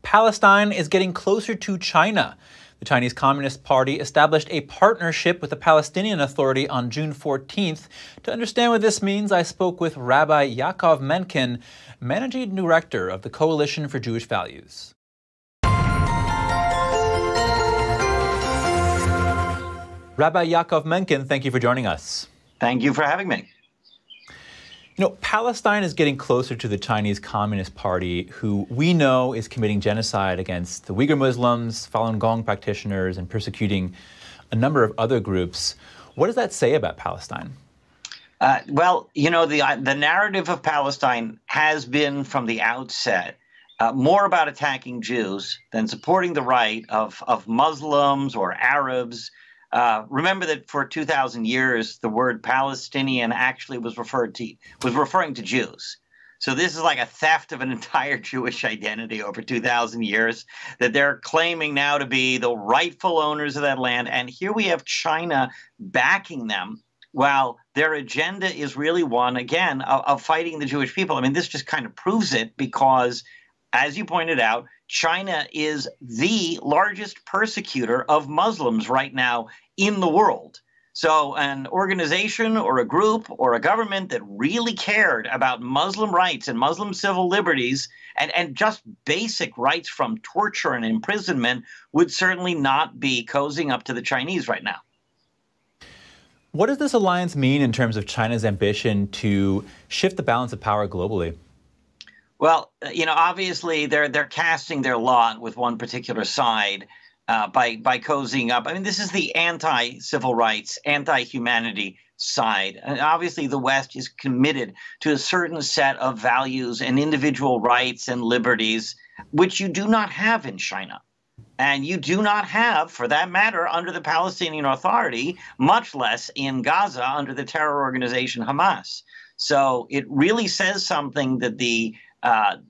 Palestine is getting closer to China. The Chinese Communist Party established a partnership with the Palestinian Authority on June 14th. To understand what this means, I spoke with Rabbi Yaakov Menken, Managing Director of the Coalition for Jewish Values. Rabbi Yaakov Menken, thank you for joining us. Thank you for having me. You know, Palestine is getting closer to the Chinese Communist Party, who we know is committing genocide against the Uyghur Muslims, Falun Gong practitioners, and persecuting a number of other groups. What does that say about Palestine? Well, you know, the narrative of Palestine has been from the outset more about attacking Jews than supporting the right of Muslims or Arabs. Remember that for 2,000 years, the word Palestinian actually was referring to Jews. So this is like a theft of an entire Jewish identity over 2,000 years that they're claiming now to be the rightful owners of that land. And here we have China backing them while their agenda is really one, again, of fighting the Jewish people. I mean, this just kind of proves it because, as you pointed out, China is the largest persecutor of Muslims right now in the world. So an organization or a group or a government that really cared about Muslim rights and Muslim civil liberties and just basic rights from torture and imprisonment would certainly not be cozying up to the Chinese right now. What does this alliance mean in terms of China's ambition to shift the balance of power globally? Well, you know, obviously they're casting their lot with one particular side by cozying up. I mean, this is the anti-civil rights, anti-humanity side. And obviously, the West is committed to a certain set of values and individual rights and liberties, which you do not have in China. And you do not have, for that matter, under the Palestinian Authority, much less in Gaza under the terror organization Hamas. So it really says something that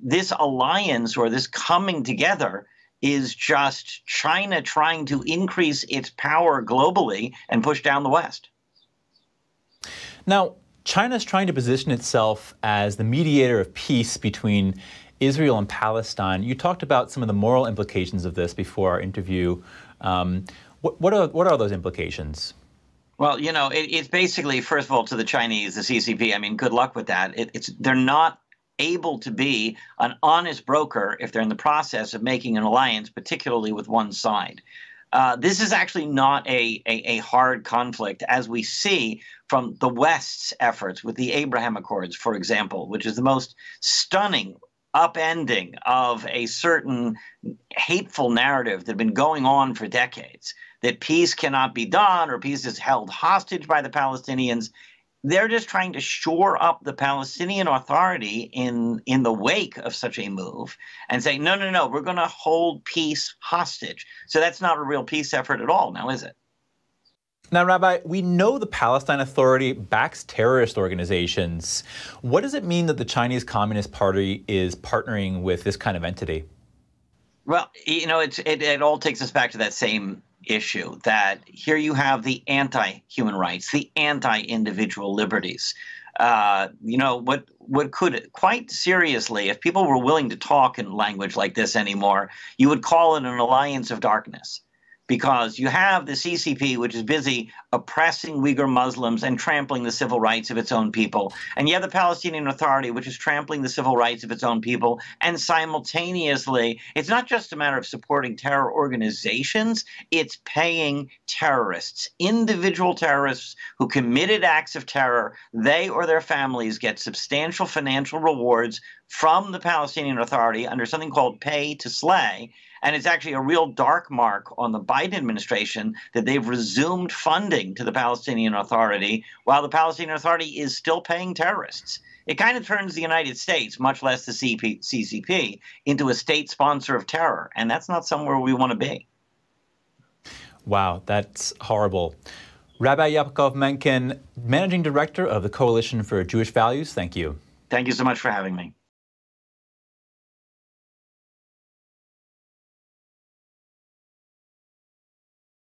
this alliance or this coming together is just China trying to increase its power globally and push down the West. Now, China is trying to position itself as the mediator of peace between Israel and Palestine. You talked about some of the moral implications of this before our interview. What are those implications? Well, you know, it's basically, first of all, to the Chinese, the CCP, I mean, good luck with that. They're not able to be an honest broker if they're in the process of making an alliance, particularly with one side. This is actually not a hard conflict, as we see from the West's efforts with the Abraham Accords, for example, which is the most stunning upending of a certain hateful narrative that had been going on for decades, that peace cannot be done or peace is held hostage by the Palestinians. They're just trying to shore up the Palestinian Authority in the wake of such a move and say, no, we're going to hold peace hostage. So that's not a real peace effort at all now, is it? Now, Rabbi, we know the Palestine Authority backs terrorist organizations. What does it mean that the Chinese Communist Party is partnering with this kind of entity? Well, you know, it all takes us back to that same issue, that here you have the anti-human rights, the anti-individual liberties. You know, what could quite seriously, if people were willing to talk in language like this anymore, you would call it an alliance of darkness. Because you have the CCP, which is busy oppressing Uyghur Muslims and trampling the civil rights of its own people. And you have the Palestinian Authority, which is trampling the civil rights of its own people. And simultaneously, it's not just a matter of supporting terror organizations, it's paying terrorists, individual terrorists who committed acts of terror. They or their families get substantial financial rewards from the Palestinian Authority under something called pay to slay. And it's actually a real dark mark on the Biden administration that they've resumed funding to the Palestinian Authority while the Palestinian Authority is still paying terrorists. It kind of turns the United States, much less the CCP, into a state sponsor of terror. And that's not somewhere we want to be. Wow, that's horrible. Rabbi Yaakov Menken, Managing Director of the Coalition for Jewish Values, thank you. Thank you so much for having me.